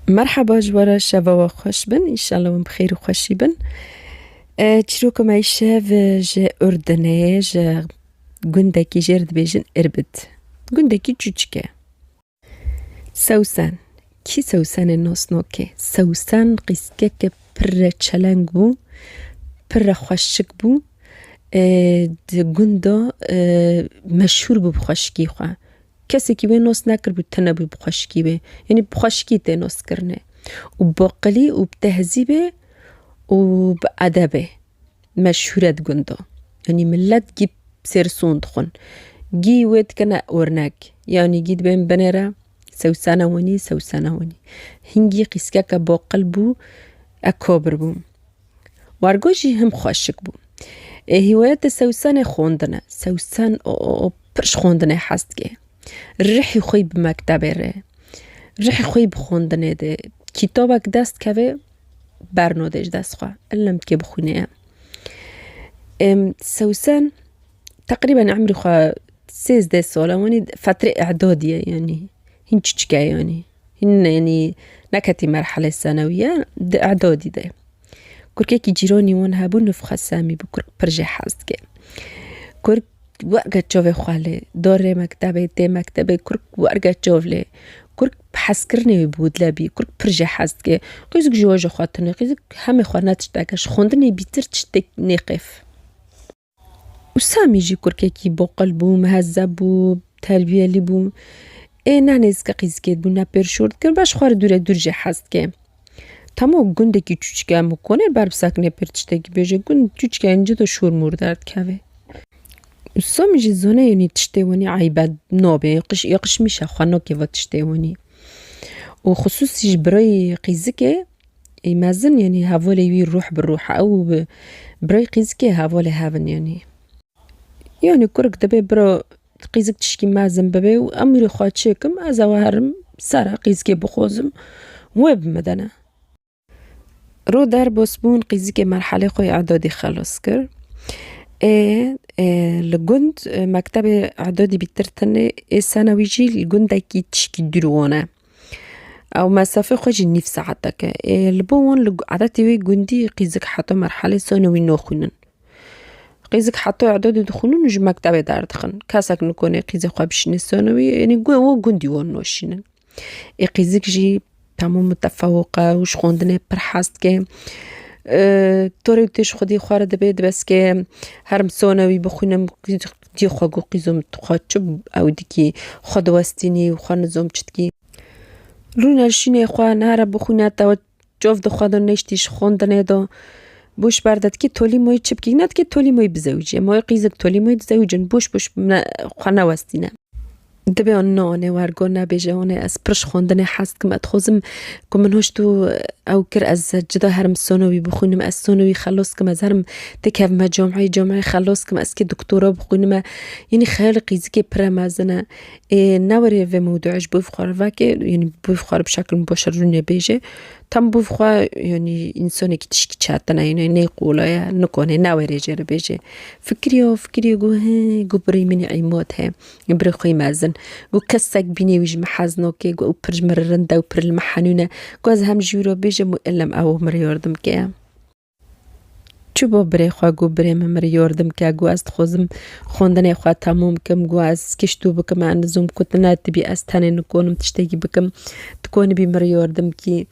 مرحبا جوارا شبا و خوش بن انشالله و بخیر و خوشی بن. چروکم ایشه و جه اردنه جه گندکی جرد بیجن اربد گندکی چوچکه سوسن کی سوسن ناس نوکه سوسن قیسکه که پر چلنگ بو پر خوشک بو گندا مشهور بو بخوشکی خواه کسی که به ناس نکر بود تنه بو بخوشکی به یعنی بخوشکی ته ناس کرنه و باقلی و بتهذیبه و بأدبه مشهورت گندا یعنی ملت گی سرسوند خون گی وید کنه اورنک یعنی گید بین بنره سوسانه ونی هنگی قیسکه که باقل بو اکابر بو وارگوشی هم خوشک بو هوايات سوسن خوندنه سوسن پرش خوندنه هست که رحی خوی بمکتبه ره رحی خوی بخوندنه ده کتابک دست که برنادش دست خواه علم که بخونه سوسن تقریبا عمری خواه 13 ساله وانی فتره اعدادیه يعني هین چچکه يعني نکتی مرحله ثانویه ده اعدادی ده کرکه کی جیرانی وان هبون نفخه سامی بکر پرجه هست که کرک ورگه جاوه خاله داره مکتبه ده مکتبه کرک ورگه جاوله کرک بحث کرنه بود لبی کرک پرجه هست که قیزک جواج خواتنه قیزک همه خوانتش دکش خوندنه بیتر چشتک نقف و سامی جی کرکه کی باقل بو مهذب بو تربیه لی بو نه نیست که قیزکید بو نپرشورد کن باش خوار دوره درجه هست که تمام گنده کی چوچکه مکنه بر بسکنه پرچتگی بیجه گند چوچکه اینجا دو شور موردارد که سامی جی زونه یعنی تشتوانی عیبت نابه یقش میشه خانه که و تشتوانی و خصوصیش برای قیزکه مازن یعنی حواله یوی روح بروح او برای قیزکه حواله هون یعنی کرک دبه برا قیزک تشکی مازن ببه و امیر خواه چکم از اوهرم سر قیزکه بخوزم و بمدنه رو در باسبون قیزکه مرحله خوی اعدادی خلاص کر لگند مکتب اعدادی بیترتنه ثانوی جی لگند کی تشکی دروانه او مسافه خوی نيف ساعت که لبون عادتی وی گندی قیزک حتی مرحله ثانوی نخونن قیزک حتی اعدادی دخونن نج مکتب در دخن کسک نکنه قیزک خواه بشینه ثانوی یعنی و گندی وان نوشینن قیزک جی تمام متفوقه وش خوندنه پر هست که طوری تش خودی خوارد بید بس که هرم ثانوی بخونم دی خواه گو قیزم خواه چوب او دیکی خود وستینی و خواه نظام چتکی رو نرشینه خواه نهره بخونه تا جاف دو خواه دو نشتیش خوندنه دو بوش بردد که تولی مای چپ که ند که تولی مای بزوجه مای قیزک تولی مای بزوجن بوش خواه نوستینه دبی آن نه ورگو نبیجه آنه از پرش خوندن هست که متخوزم که من هشتو او کر از جدا هرم ثانوی بخونم از ثانوی خلاص کم از هرم تکف ما جامعه خلاص کم از که دکترا بخونم یعنی خیلی قیزی پر مزنه نوری و موضوعش بفخار و که یعنی بفخار بشکل مباشر رو نبیجه تام بفخار یعنی انسانی که تشکی چاتنه یعنی نقوله نکنه نوری جر بیجه فکری گو بری منی عیمات هم بری خوی مزن گو کسک بینی ویج محزنو که گو پرج مررنده و پر المحنونه گو از هم جورا بیجه مؤلم او مریاردم که چو با بری خواه گو بری مریاردم که گو از خوزم خوندن خواه تمام کم گو از کشتو بکم انزوم کتنا تبی از تنه نکنم تشتگی بکم تکونی بی مریاردم که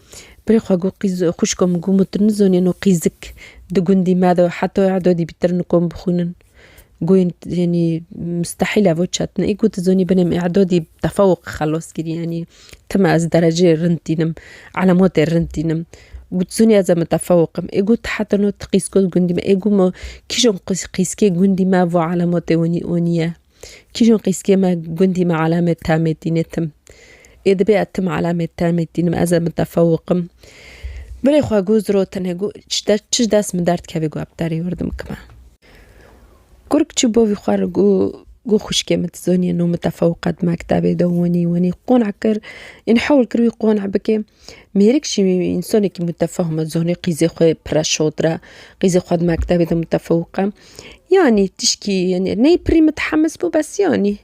بری خواه گو قیز خوش کم گو مترنزونی نو قیزک دو گندی ماده حتی اعدادی بیتر نکن بخونن گوین یعنی مستحیل اوچتن ایگو تزونی بنم اعدادی تفوق خلاص کردی یعنی تم از درجه رنتینم علامات رنتینم گوتزونی از متفوقم ایگو حتی نو تقیس کل گندی ما ایگو ما کیجون قیس که گندی ما و علامات ونیه کیجون قیس که ما گندی ما علامت تامتینتم ایدبی اتم علامت تامتینم از متفوقم بله خواه گوز رو تنه گو چش دست من درد که بگو ابتری وردم کما کرک چی باوی خواه گو خوشکه متزونی نو متفوقت مکتبه دوانی قونع کر این حاول کروی قونع بکه میرک شی انسانی که متفاهم زونی قیزی خواه پرشودره قیزی خواه مکتبه دو متفوقه یعنی تشکی یعنی نی پری متحمس بو بس یعنی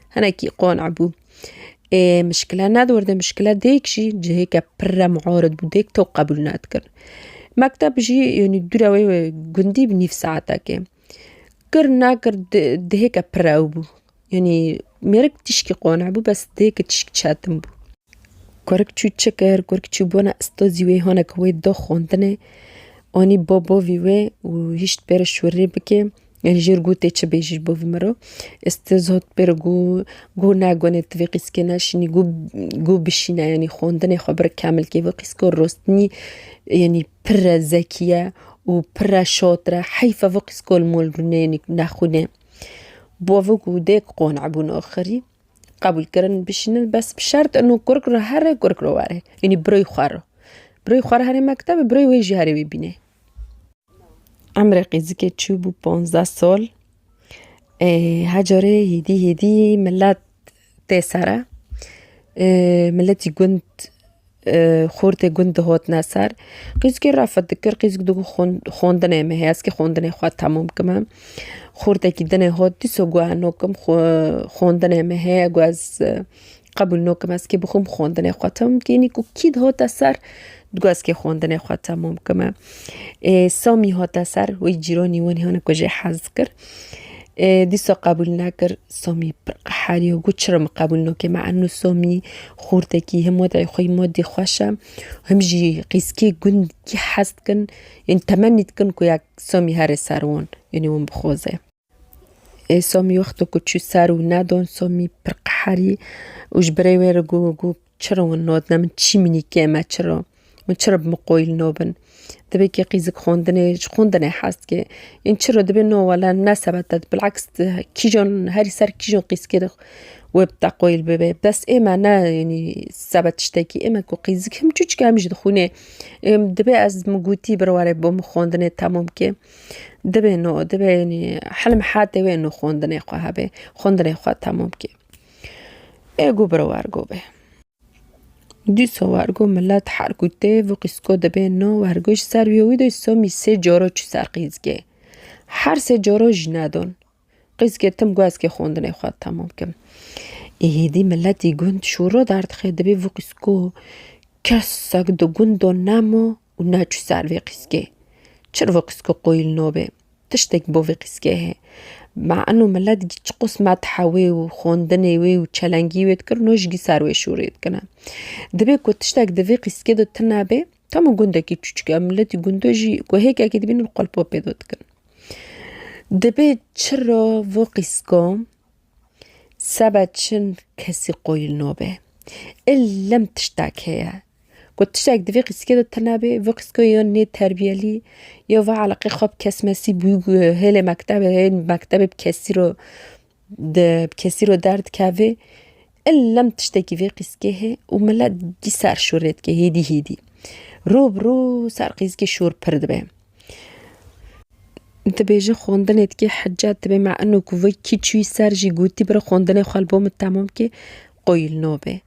هنکی قونع بو مشكلة نادورد مشكلة ديك شي جهيك برا معارض بديك تو قبول نادكر مكتب جي يعني دراوي جندي بنيف ساعتك كرنا دهيك براوبو يعني ميرك تشكي قونع بو بس ديك تشكي شاتم بو كورك تشو تشكر كورك تشو بونا استوزيوي هونا كوي دو خوندنه اني بابا ويوي وهيشت بير شوري بكي يعني جيرغو تيتش بيجي بوفي مرو استزهد بيرغو غو ناغوني تفيقس كناش ني غو بشينا يعني خوندنه خبر كامل كيف قسكو روستني يعني برا زكية وبرا شاطرة حيفا فوقسكو المول رنيني ناخونه بوفوكو ديك قونع بون آخري قبول كرن بشنن بس بشرط انه كركرو هره كركرو واره يعني بروي خواره هره مكتب بروي ويجي هره ببینه عمري قيزكي تشوبو 15 سال هجاري هدي ملات تيسارة ملاتي قنت خورتي قنت هوت ناسار قيزكي رافت دكر قيزك دوغو خوندنه مهياسكي خوندنه خواه تمام كمان خورتي كدنه هوت ديسو قواه نوكم خوندنه مهيا قواز قبل نوكم اسكي بخوم خوندنه خواه تمام كيني كو كيد هوت اثر دقاز که خوندنه خواه تمام کما سامی ها تسر وی جیرانی وانی هانا کجای حز کر دیسا قبول نکر سامی حالی و گو چرا قبول نکه مع انو سامی خورده کی هم ودعی خوی مادی خوشم هم جی قیسکی گند کی حز کن یعنی تمنید کن که یک سامی هر سروان یعنی اون بخوزه سامی وقتو که چو سرو ندان سامی پرقحاری وش برای ویر گو چرا ون ناد نمن چی منی که ما چرا من چرا بمقويل نوبن دبي كي قيزك خوندنه حاست كي ان چرا دبي نو ولا نسبت بالعكس كيجون هاري سر كيجون قيس كده وبتاع قويل بيبي بس اما انا يعني سبت تشتكي اما كو قيزك هم تشوش كامج دخونه دبي از مغوتي برواري بوم خوندنه تمام كي دبي نو دبي يعني حلم حاتي وين خوندنه خو خوندنه خو تمام كي ايغو بروار گوبه دو سوارگو ملت حرکوته و قسکو دبینو و هرگوش سرویوی دو سومی سه جارو چو سر قیزگه هر سه جارو جنادون قیزگه تم گوز که خوندنه خواهد تمام کم ایدی ملتی گند شورو درد خیده بی و قسکو کسک دو گندو نمو و نا چو سروی قیزگه چر و قسکو قویل نوبه تشتک بو و قیزگه مع انه ملت جيش قص ما تحوي وخوندني وي وتشالنجي ويتكر نوش جي ساروي شوريت كنا دبي كنت تشتاك دبي قيس كده تنابي تامو گوندكي تشوچكا ملتي گوندوجي وهيك اكيد بين القلب بيدوت كن دبي چرا و قيسكو سبتشن كسي قويل نوبه إلا لم تشتاك هي كنت تشتاك دبي قيس كده تنابي و قيسكو يوني تربيالي يوفا علاقي خواب کس مسی بوگو هل مکتب بکسی رو درد که لم تشتكي في قيسكيه وملا دي سار شوريت كي هيدي رو سار قيسكي شور پرد انت بيجي خوندنت كي حجات تبي مع انه كوفي كي تشوي سار جي قوتي برا خوندنه خالبوم التمام كي قويل نوبه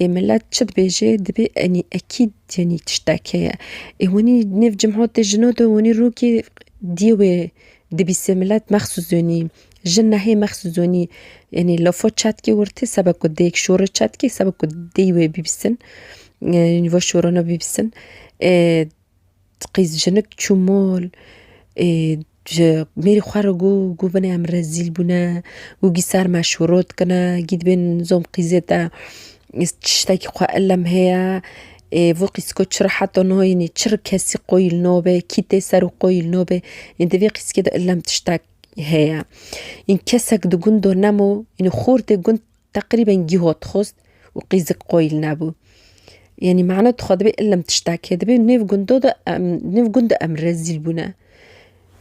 ملا تشد بيجي دبي اني اكيد يعني تشتكي وني نف جمعات الجنود وني روكي ديوي دبي سملات مخصوصوني جنة هي مخصوصوني يعني لو فوت شاتكي ورتي سبك ديك شور شاتكي سبك ديوي بيبسن يعني فو شورنا بيبسن تقيز جنك تشمول ميري خوارو جو بني عم رزيل بنا وجي صار مع شروط كنا جيت بين زوم قيزتا تشتكي قوا ألم هي فوقي سكوتش راحت انه يعني تشر كاسي قويل نوبه كي تسر قويل نوبه انت فيقس كده ألم تشتاك هي ان كسك دو جندو نمو ان خورت جند تقريبا جهات خست وقيزك قويل نابو يعني معناه تخدبي ألم تشتاك هذا بين نيف جند ام رزيل بنا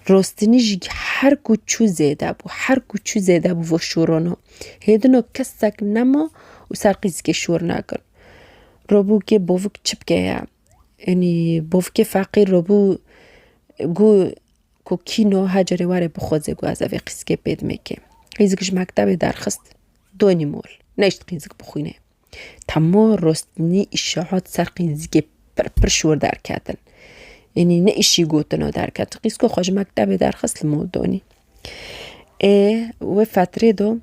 راستنيج حركو تشو زيدا بو وشورانو هيدنو كسك نمو وصار قيزك شور ناكر ربو كي بوفك تشبكي يعني بوفك فقير ربو جو كوكينو هاجري واري بخوزي جو از في قيزك بيد ميكي قيزك مكتبي درخست دوني مول نيشت قيزك بخوينه تمو راستني اشاعات سر قيزك برشور در كاتن يعني نيشي قوتنو در كات قيزكو خوش مكتبي درخست المودوني و فتره دو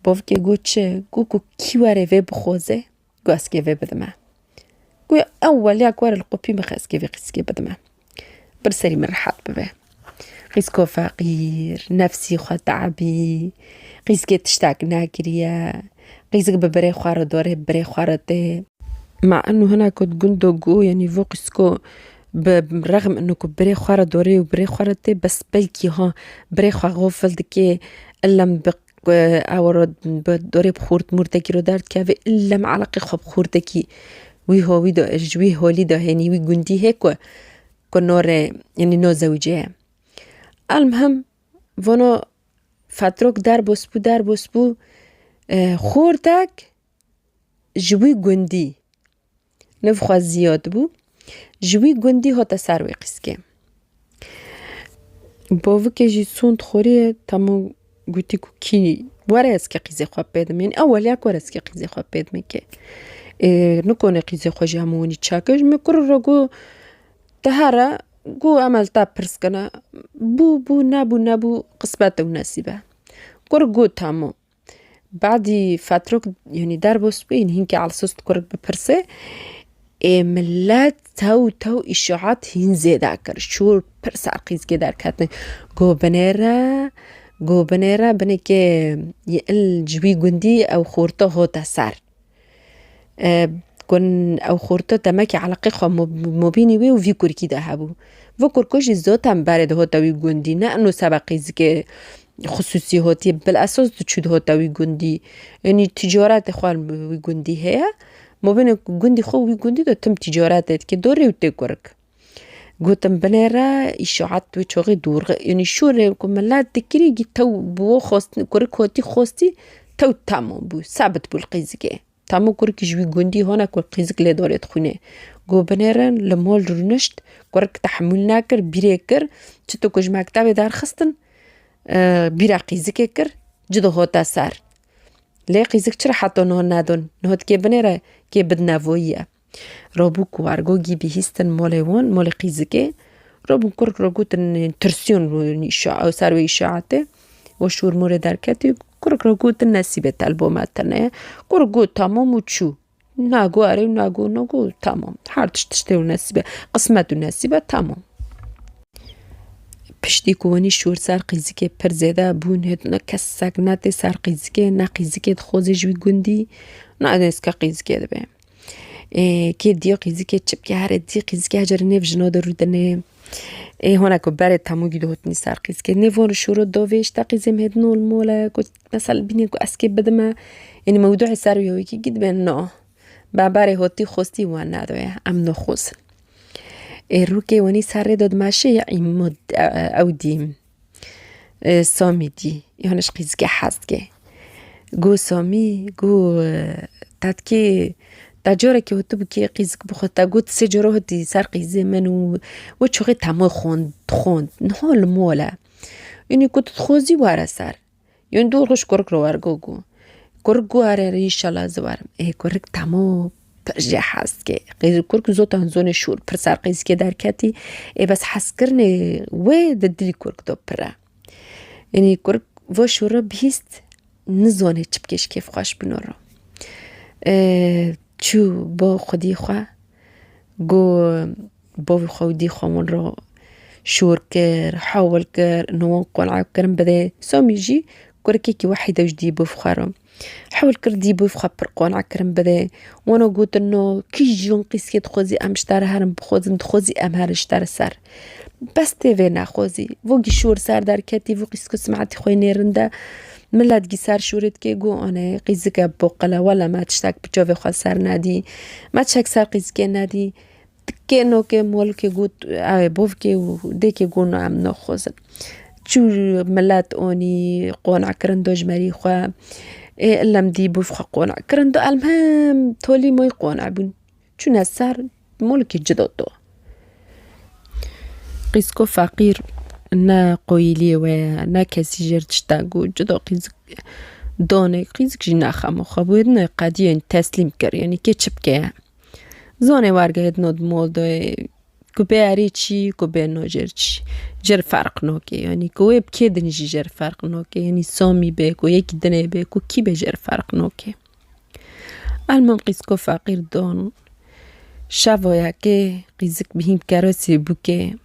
باف که گو چه گو کو کی واره وی بخوزه گو اسکی وی بدمه گو اول یک وار القوپی مخسکی وی قسکی بدمه برسری مرحب ببه قيسكو فقير نفسي خو تعبي قيسكي تشتاق ناكريا قيسك ببري خوار دوره بري خوارته مع انه هنا كنت جندوجو يعني فوق قيسكو بالرغم انه بري خوار دوري وبري خوارته بس بلكي ها بري خوار غوفل دكي الا اورد دوري بخورت مرتكي رو دارت كافي الا معلقي خو بخورتكي وي هو ويدو اجوي هولي ده يعني وي جندي هيك كنور يعني نو زوجيه المهم وانو فترک در بسپو خوردک جوی گندی نفخوا زیاد بو جوی گندی ها تسروی قسکه باوه که جی سوند خوری تمو گوتی که کی واره از که قیزه خواب پیدم یعنی اول یک واره از که قیزه خواب پیدم که نکنه قیزه خواه جی همونی چاکش میکر رو گو تهاره گو عمل تا پرس کنه بو نبو قسمت و نصیبه کور گو تامو بعدی فترک یعنی در بس بین هین که علسوست کورک بپرسه ملت تو اشاعات هین زیده کرد شور پرس عقیز که در کتنه گو بنیره بنی که یه الجوی گندی او خورتا هوتا سر كن او خورتا تماكي علاقي خو مبيني وي وفي كوركي ده هبو وكور كوجي زوتام بارد هوتاوي گوندي نه انه سبقي زكي خصوصي هوتي بالاساس تشود هوتاوي گوندي يعني تجارات خوال وي گوندي هي مبين گوندي خو وي گوندي ده تم تجارات كي دوري وتكورك گوتم بنرا اشاعت و چوغي دور يعني شور كملات تكري تو بو خوست كورك هوتي خوستي تو تامو بو ثابت بو القيزكي تامو كورك جوي گوندي هنا كور قيزك لي دورت خونه گو بنرن لمول رونشت كورك تحمل ناكر بيريكر چتو كوج مكتب دار خستن بيرا قيزك كر جدو هوتا سار لي قيزك چرا حتى نو نادون نهت كي بنرا كي بدناويه روبو كوارغو جي بيهستن موليون مول قيزك روبو كورك روغوتن ترسيون نيشا او ساروي اشاعته وشور مور دركتي كورك روغوت النسيبه البوماتنا كورغو تمام وتشو ناگو اره ناگو تمام هر تشتشته نسيبه قسمت نسيبه تمام پشتی کوانی شور سر قیزی پر زده بون هد نکسک نت سر قیزی نه قیزی خوزی جوی گندی نه ادنس که قیزی ده که دیا قیزی چپ که هر دی قیزی هجر نف جناد رو دنه هناك بره تموجي دوتني سار قيسكي نيفون شورو دوفيش تا قيزم هدنو المولا كنت مثلا بيني كو اسكي بدما يعني موضوع سار يوكي جد بانه باباري هوتي خوستي وانا دويا ام نخوز روكي وني سار دود ماشي عمود او ديم سامي دي يهونش قيزكي حاسكي جو سامي جو تاتكي تاجورا که تو بکی قیزک بخواد تا گوت سجرو هدی سر قیزه منو و چوغی تمام خوند نهال مولا اینی کت خوزی واره سر یون دور خوش کرک رو ورگو کرک واره ریشالا زوارم کرک تمام پرجه هست که قیز کرک زوت هنزون شور پر سر قیز که در کتی بس حس کرنه و ددلی کرک دو پره اینی کرک و شورا بیست نزونه چپکش کیف خوش بنورو چو با خودی خواه گو با خودی خوامون رو شور کر حاول کر نوان قنعه کرم بده سامی جی کرکی که وحیده جدی بفخارم حاول کردی بفخار پر قنعه کرم بده وانا قلت انه کی جون قیسکی تخوزی امشتر هرم بخوزم تخوزی ام هرشتر سر بس تیوه نخوزی وگی شور سر در کتی و قیسکو سمعتی خوی نیرنده ملت گی سر شورت که گو آنه قیزک بقلا ولا ما تشتاك بجاوه خواه سر ندی ما تشاك سر قیزک ندی تکه نو که مول که گو بوف که ده که گو نو ام نخوزن چو ملت آنی قانع کرندو جمری خواه اللهم دی بوف خواه قانع کرندو المهم تولی مای قانع بون چون از سر مول که جدا دو قیزکو فقیر نه قویلی و نه کسی جرتشتاگو جدا قیزک دانه قیزک جی نخم خبود نه قدیه تسلیم کر یعنی که چپ که زانه ورگه ادناد مال دای که بیاری چی که بی ناجر چی جر فرق نوكي يعني كوي بكيد نجي جر فرق نوكي يعني سامي بيك ويك دني بيك وكي بجر فرق نوكي المهم قيسكو فقير دون شافويا كي قيزك بهيم كاروسي بوكي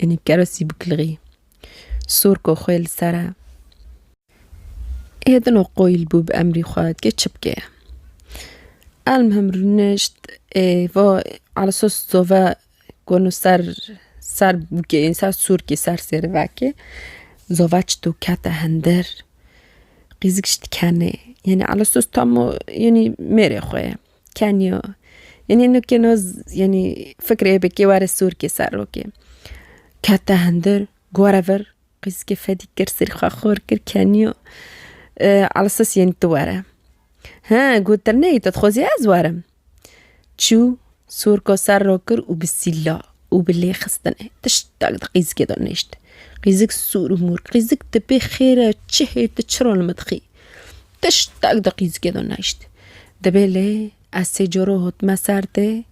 يعني كاروسي بوكلغي سوركو خويل سارة هيدنو قويل بوب أمري خواد كي تشبكي المهم رنشت فا على صوص زوفا كونو سار بوكي يعني سار سوركي سار سيرفاكي زوفاتشتو كاتا هندر قيزك كاني يعني على صوص تامو يعني ميري خويا كانيو يعني انه كانوا يعني فكرة بكي وار السوركي سار اوكي كاتا هندر غورافر قيزك فادي كرسر خاخور كر كانيو على اساس يعني توارا ها قلت لني تدخوزي ازوارم تشو سوركو سار روكر وبالسلا وباللي خصنا تشتاق قيزك دونيشت قيزك سور امور قيزك تبي خيره تشهي تشرو المدخي تشتاق قيزك دونيشت دبلي السجورو هوت مسارته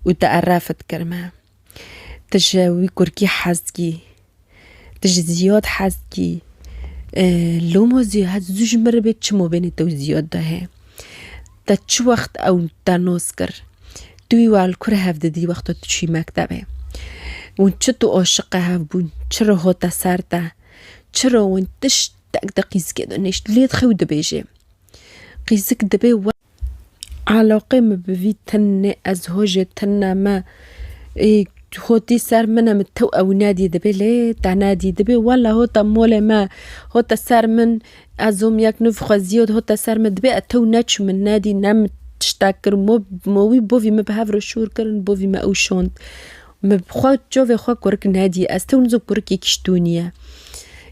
وتعرفت كرمه تجاوي كوركي حزكي تج زياد حزكي لومو زياد زوج مربت شمو بين تو زياد ده تش وقت او تنوسكر توي والكره هفده دي وقت تشي مكتبه ونشتو عاشقه هفبون چرا هوتا سارتا چرا ونتش دقيز كده نيش ليت خود بيجي قيزك دبي علاقه مبوی تن از هوج تن ما هوتي سر من متو او نادي دبي ليه تا نادي دبي ولا هوتا مول ما هوتا سر من ازوم يك نفخ زياد هوتا سر من دبي اتو ناتش من نادي نم تشتاكر موي بوفي مبهافر شور كرن بوفي ما او شونت مبخوات جوفي خوا كورك نادي استو نزو كورك يكشتونيا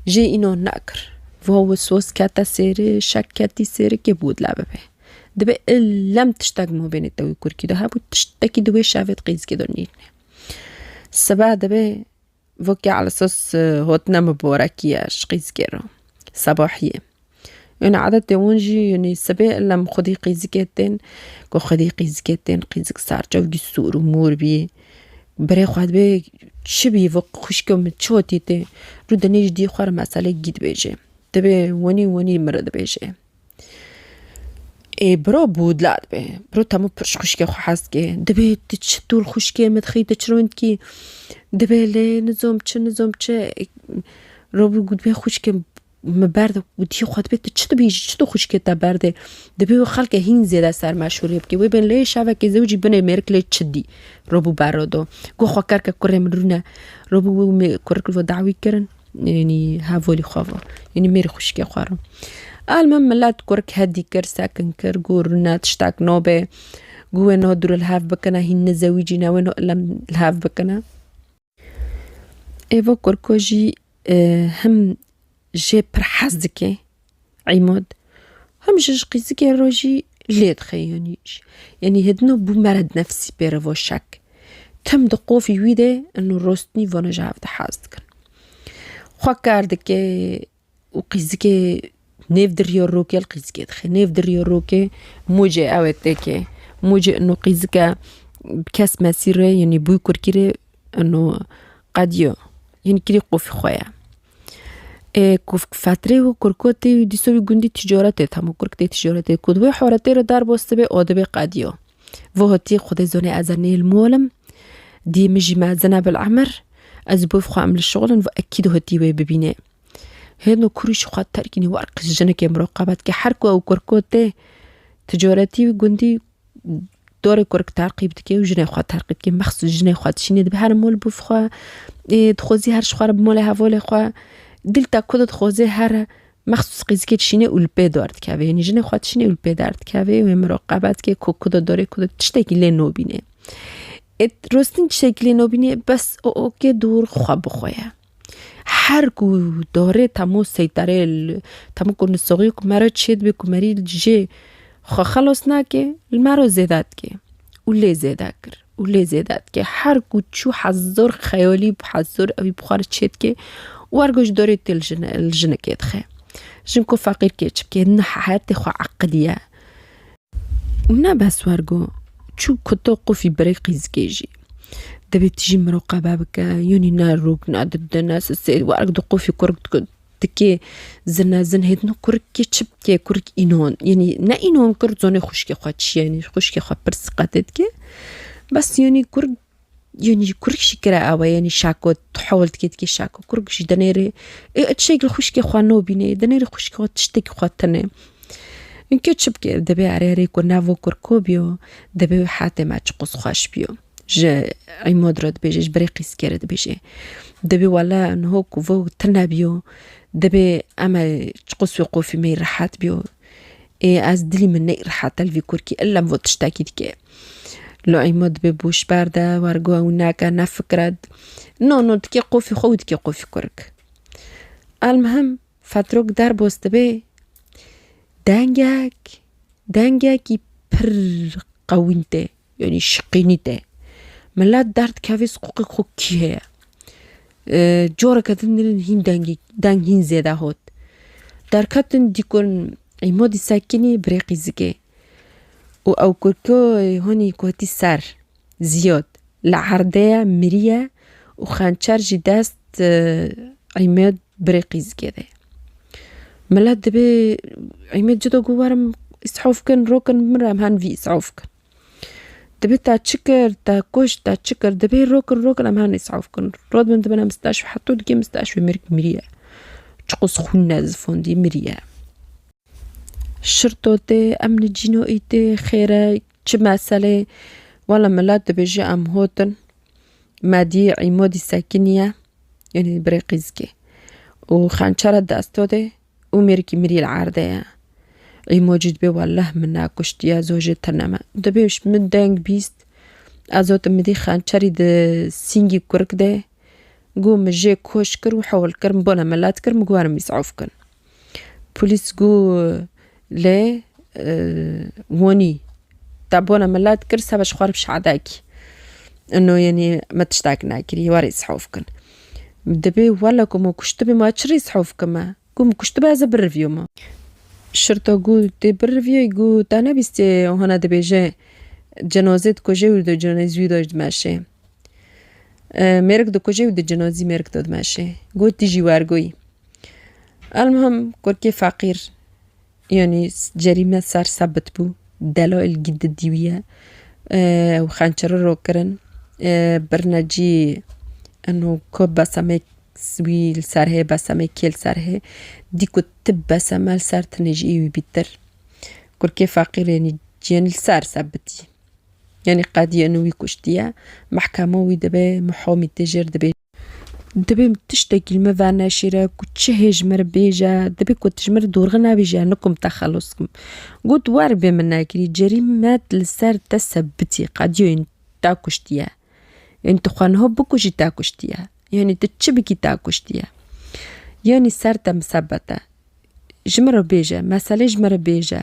جي انو ناكر وهو سوس كاتا سيري شكاتي سيري كبود لعبه دبي لم تشتاق مو بين التوي كوركي ده هابو تشتاكي دوي شافت قيز كده نيل السبع دبي فوكي على صوص هوتنا مبوركياش قيز كيرو صباحية يعني عدد تونجي يعني السبع لم خدي قيزكتين كو خدي قيزكتين قيزك صار جو السور ومور بي بري خواد بي شبي فوق خشكو متشوتي تي رود نيجدي خوار مسألة جيد بيجي دبي وني مرد بيجي برو بود لاد به برو تمو پرش خوشگه خو هست که دبی تشتول خوشگه متخی تچروند کی دبی ل نظام چه رو بود به خوشگه مبرد ودی خود به چه بیج چه خوشگه تا برده دبی خلک هین زیاده سر مشهوری بکی و بین لی شاو که زوجی بنه مرکل چدی رو بو برادو گو خو کار که کره مرونه رو بو کره کل و دعوی کرن يعني هافولي خافا يعني ميري خوشكي خوارو المهم ملات كورك هدي كر ساكن كر قورنا تشتاك نوبة قوة نهدر الهاف بكنا هن زويجينا وينو لم الهاف بكنا ايفو كوركوجي هم جي برحزكي عيمود هم جيج قيزكي روجي ليد خيونيش يعني هدنو بمرض نفسي بيرفو شك تم دقو في ويده انو روستني وانا جاف تحازكن خواكاردكي وقيزكي نيف دريوروكي القيزكي دخي نيف دريوروكي موجي اوتكي موجي انو قيزكا بكاس مسيرة يعني بوي كوركيري انو قاديو يعني كيري قوفي خويا كوف فتري و كوركوتي ديسوي گوندي تجارتي تامو كوركتي تجارتي كودوي حورتي رو دار بوستبي اودبي قاديو وهوتي خدي زوني ازرني المولم دي مجي مع زناب العمر از بوف خو عمل الشغل واكيد هوتي ببينه هنو كوريش خو تركني ورق جنك مراقبات كحركو او كوركوتي تجارتي گوندي دور كورك تعقيب دكي وجني خو تعقيب كي مخصوص جني خو تشيني بهر مول بوف خو تخوزي هر شخر بمول هافول خو دلتا كود تخوزي هر مخصوص قيزكي تشيني والبي دارت كاوي يعني جني خو تشيني والبي دارت كاوي ومراقبات كي كود دوري كود تشتكي لنو بينه روستن شکلی نبینی بس اوکی دور خواب بخواه هر کو داره تمو سیطره تمو کنه سوقی که مرا چید بی که مری جه خلاص نکه المرا زیدت که اولی زیدت که هر کو چو حضور خیالی حضور اوی بخار چید که ورگوش داره تل الجنه که دخه جنکو فقیر که چب که نه حیات خو عقدیه نه بس ورگو چو کتو قفی برای قیزگیجی دبي تجي مراقبة بك يوني ناروك نعدد الناس السيد وارك دقو في كورك تكي زن هيدنو كورك تشبكي كورك إنون يعني نا إنون كورك زوني خوشكي خواتش يعني خوشكي خوات برسقاتتكي بس يعني كورك يعني كورك شكرا أوا يعني شاكو تحاول تكي شاكو كورك شي دنيري اتشيك الخوشكي خوانو بيني دنيري خوشكي خوات تشتكي خواتني إنكي تشبكي دبي عريري كورنافو كوركوبيو دبي حاتي ما تشقص خاش بيو جا أي مدرد بيجي بريقي سكرت بيجي دبي ولا إنه كوفو تنابيو دبي أما تقص وقوفي مي رحات بيو از دلي مني رحات الفي كوركي إلا مفوت تشتاكي دكي لو أي مد ببوش باردة وارجوا وناكا نفكرد نو دكي قوفي خو دكي قوفي كورك المهم فتروك دار بوست بي دانجاكي بر قوينته يعني شقينيته ملا دارت كافي سقوقي خوكي هي جورا كتن هين دانجين زيادة هوت دار كتن ديكون اي مودي ساكني بريقي زكي او كوركو هوني كوتي سار زياد العردية مريا وخانشار جداست عماد بريقي زكي ملا دبي عماد جدو قوارم اسعوفكن روكن مرام هان في اسعوفكن دبي تا تشكر تا كوش تا تشكر دبي روكن ام هان اسعوفكن رود من دبنا مستشفى حطو دكي مستشفى مريك مريا تشقص خونا زفون دي مريا شرطوتي امن جينو ايتي خيرا چه مسألة ولا ملا دبي جي ام هوتن مادي عمودي ساكنية يعني بريقيزكي وخانشارة داستودي وميركي مري العاردة اي موجود بي والله منا كشتيا زوجي تنما دبيش من دانج بيست ازوت مدي خانشاري د سينجي كورك ده قو مجي كوش كر وحول كرم بونا ملات كرم قوارم يسعوفكن بوليس قو لي ووني تابونا ملات كر سابش خوارب شعداكي انه يعني ما تشتاكنا كري واري يسعوفكن دبي ولا كمو كشتبي ما تشري يسعوفكن ما كم كشتبي هذا بالريفيو ما شرطة قول دي بالريفيو يقول تانا بيستي وهنا دبي جي جنازت كوجي ودو جنازي داشت ماشي ميرك دو كوجي ودو جنازي ميرك دو ماشي قول تيجي وارقوي المهم كوركي فقير يعني جريمة صار ثبت بو دلائل جد الديوية وخانشر روكرن برناجي انه كوب بسامي سوي لساره بسامي كيل ساره ديكو تب بسامة لسار تنجي بيتر كوركي فقير يعني جيان لسار ثبتي يعني قادية انو يكشتيا محكمة ويدبي محامي تجر دبي تشتكي المفانا شيرا كتشهج مربيجا دبي كتجمر دورغنا بيجا انكم تخلصكم قلت واربي مناكري جريمات لسار تثبتي قاديو تاكشتيا انت خوانهو بكوشي تاكشتيا يعني تتشبكي تاكشتيا يعني سار مثبتة جمر بيجا مسألة جمر بيجا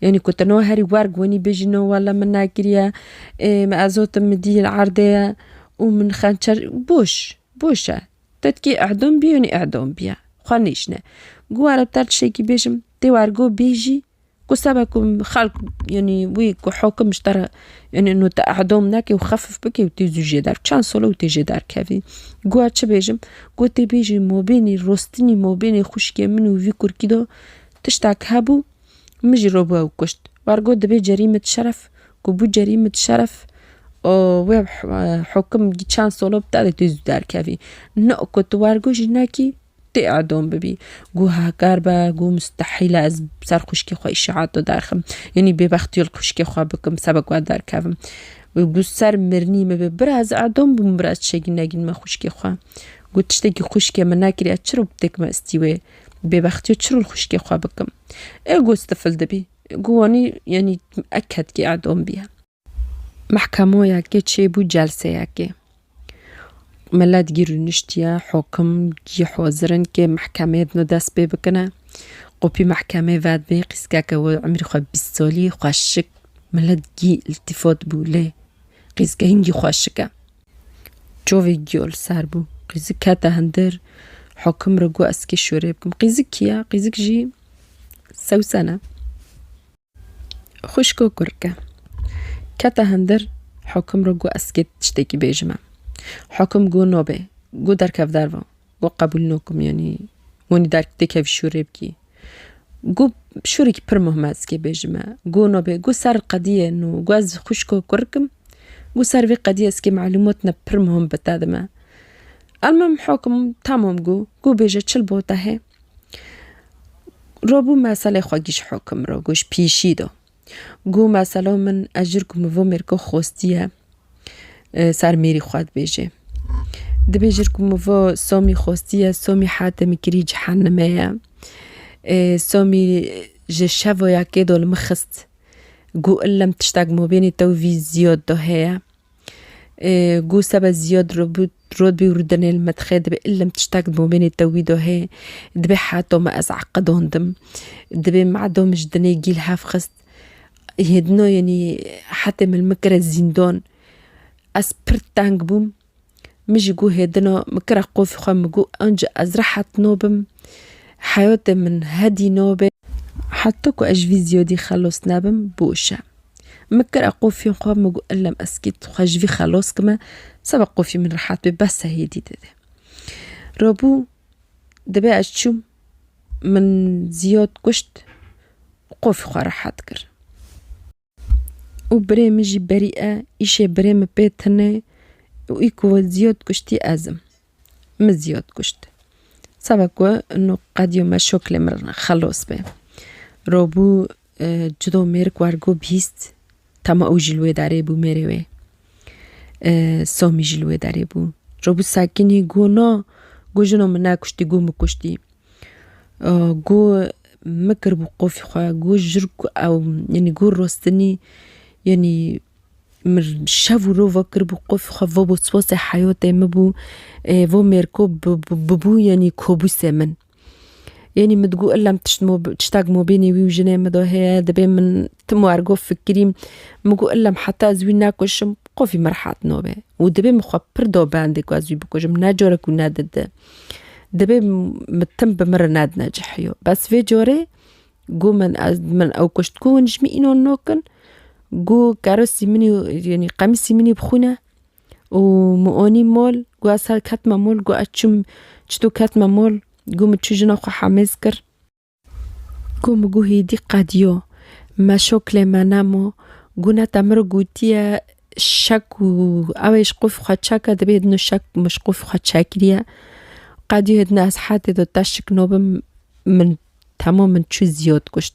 يعني كنت نو هاري وارق واني بيجنو ولا مناكريا ما ازوت مدي العردية ومن خانشر بوشة تتكي اعدم بيوني اعدم بيا خانيشنا قوارا بتارت شيكي بيجم تي وارقو بيجي كسبكم خلق يعني ويكو حكم اشترى يعني انه تعدم ناكي وخفف بكي وتيجي دار كان سولو وتيجي دار كافي قوار تشبيجم قوت بيجي مو بيني روستني مو بيني خوشكي منو فيكور كيدو تشتاك هابو مجي روبو وكشت وارقو دبي جريمة شرف كوبو جريمة شرف ويب حكم كان سولو بتاعي تيجي دار كافي نأكو توارقو جناكي تعدم ببي قو هاكاربا قو مستحيلة از بسر خوشكي خوا اشاعات دارخم يعني ببختي الخوشكي خوا بكم سبق وادار كافم وقو سر مرني مبي براز عدم بمبراز شاقي ناقين ما خوشكي خوا قو تشتاقي خوشكي مناكري اتشرو بتك ما استيوي ببختي اتشرو الخوشكي خوا بكم قو استفل دبي قواني يعني مأكد كي عدم بيها محكمة ياكي تشيبو جلسة ياكي ملا تجيرو نشتيا حكم جي حوزرن كي محكمة نداس بي بكنا قوبي محكمة فاد بي قيسكاكا وعمري خواه بيستولي خواشك ملا تجي التفات بو لي قيسكا هنجي خواشكا جوفي جيول سار بو قيسك كاتا هندر حكم رقو اسكي شوري بكم قيسك كيا قيسك جي سوسانة خوشكو كوركا كاتا هندر حکم رو گو اسکت تشتکی بیجمه حکم گو نوبه گو در کف دروا گو قبول نکم یعنی ونی در دکف شوره بکی گو شوره کی پر مهم است که بیجمه گو نوبه گو سر قضیه نو گو از خوشکو کرکم گو سر وی قضیه است که معلومات نه پر مهم بتادمه المهم حکم تمام گو بیجه چل بوته رابو مسئله خواهیش حکم را گوش پیشی دا گو مسئله من اجر کم و مرکو خوستیه سر میری خواهد بیجه ده بیجر کم و سامی خوستیه سامی حاتم کری جحنمه سامی جشو یکی دول مخست گو علم تشتاق مبینی تووی زیاد دا هیا گو سبا زیاد رود بيوردن المدخل دبي إلا متشتاق بين التوي ده دبي حاتو ما أزعقدون دم دبي معدوم جدني جيل هافخست يهدنو يعني حتى من المكرة الزندون أسبرتانج بوم مش جو هدنو مكرة قوف خام جو أنج أزرحت نوبم حياتي من هدي نوبة حتى كو أجفي زيادي خلص نابم بوشة مكر أقوف في خام مجو ألم أسكت خجفي خلاص كما سبقوا في من رحات بس هي دي رابو دبي أشوم من زياد كشت قوف خا رحات كر وبريم جي بريئة إيشي بريم بيتنا وإيكو زياد كشتي أزم مزياد كشت سبقوا إنه قد يوم شكل مرنا خلاص به رابو جدو ميرك وارجو بيست تما او جلوه داره بو میره سامی جلوه داره بو رابو ساکنی گو نا گو جنا من نکشتی گو مکشتی گو مکر بو قوفی خواه گو جرگ او یعنی گو راستنی یعنی مر شو رو وکر بو قوفی خواه و بو سواس حیاته مبو و میرکو ببو یعنی کبوسه من يعني متقول إلا تشتاق مو بيني ويوجني مدوهي دبي من تمو أرجو فكريم مقول إلا حتى زوين ناكوش قوفي مرحات نوبة ودبي مخبر دو باندك وازوي بكوجم ناجورك ونادد دبي متم بمر ناد ناجحيو بس في جوري جو من أو كشت كون جمي إنو نوكن جو كاروسي مني يعني قميصي مني بخونه ومؤوني مول جو أسهل كاتمة مول جو أتشم تشتو كاتمة مول قوم تشجنا خو حماس كر قوم قوهي دي قاديو ما شوكلي ما نامو قونا تمر قوتيا شك و اويش قوف خد شاكا دبي هدنو شك مش قوف خد شاكريا قاديو هدنا اسحاتي دو تاشك نوبم من تمام من تشو زياد كشت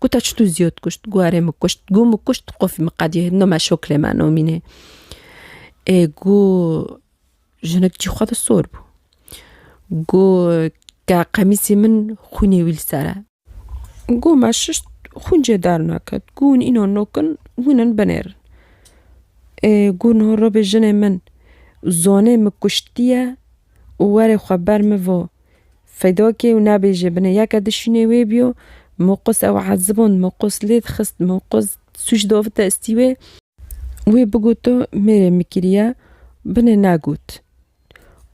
قوتا تشتو زياد كشت قواري مكشت قوم كشت قوفي مقاديو هدنو ما شوكلي ما نوميني قو جنك جي خد الصوربو قو قميصي من خوني ويلسارة قو ماششت خونجي دارناكت قون إنو نوكن وينن بنير قو نهارو بجنة من زانه مكشتية وواري خبر مفو فيداكي ونابي جبنه يكا دشيني ويبيو موقس او عزبون موقس ليد خست موقس سوش دافتا استيوه ويبقوتو ميري مكريا بني ناقوت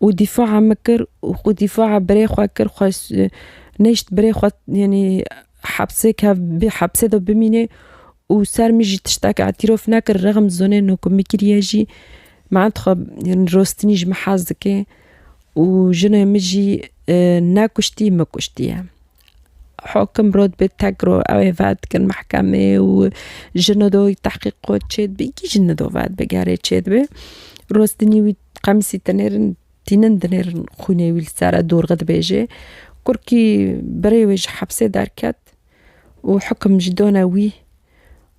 ودفاع مكر ودفاع بري خوا كر خاص نيشت بري خوا يعني حبسك بحبسه دو بمينه وسار ميجي تشتاك اعتراف ناكر رغم زونه انه مكرياجي معناتها يعني روستنيج محازكه وجنا ميجي ناكشتي مكشتي حكم رود بتاكرو او فات كان محكمه وجنا دو تحقيق تشد بيجي جنا دو فات بقاري تشد بي روستني قمسي تنيرن تینن دنیر خونه ویل سر دور قد بیجه کرکی برای وجه حبسه درکت و حکم جدانه وی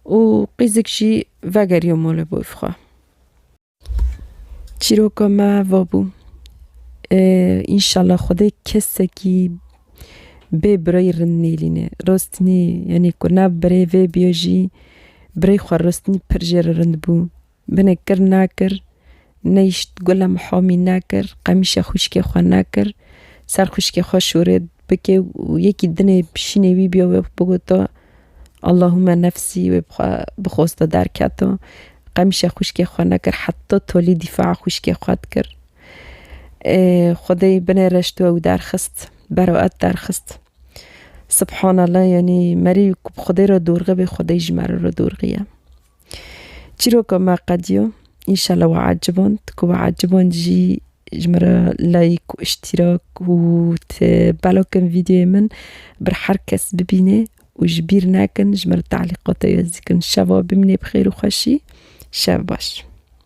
و قیزک جی وگر یومال بوفخا چیروکا ما وابو انشالله خدای کسی کی به برای رنیلینه راستنی یعنی کنه برای وی بیاجی برای خواه راستنی پرجر رند بو بنه کر ناکر نيشت قولا محامي ناكر قميشة خوشكي خوا ناكر سر خوشكي خوا شورد بكي ويكي دني بشيني بيبيا وبقوتو اللهم نفسي وبخوصتا داركاتو قميشة خوشكي خوا ناكر حتى تولي دفاع خوشكي خوا تكر خدي بني رشتو ودار خست براءات دار خست سبحان الله يعني مري بخدي را دورغي بخدي جمار را دورغيه تشيروكم ما قديو إن شاء الله وعجبون تكو عجبون جي جمرة لايك واشتراك وتبالوكم فيديو من برحركس ببينه وجبيرناكن جمرة تعليقات يزيكن شباب بمني بخير وخشي شاب باش.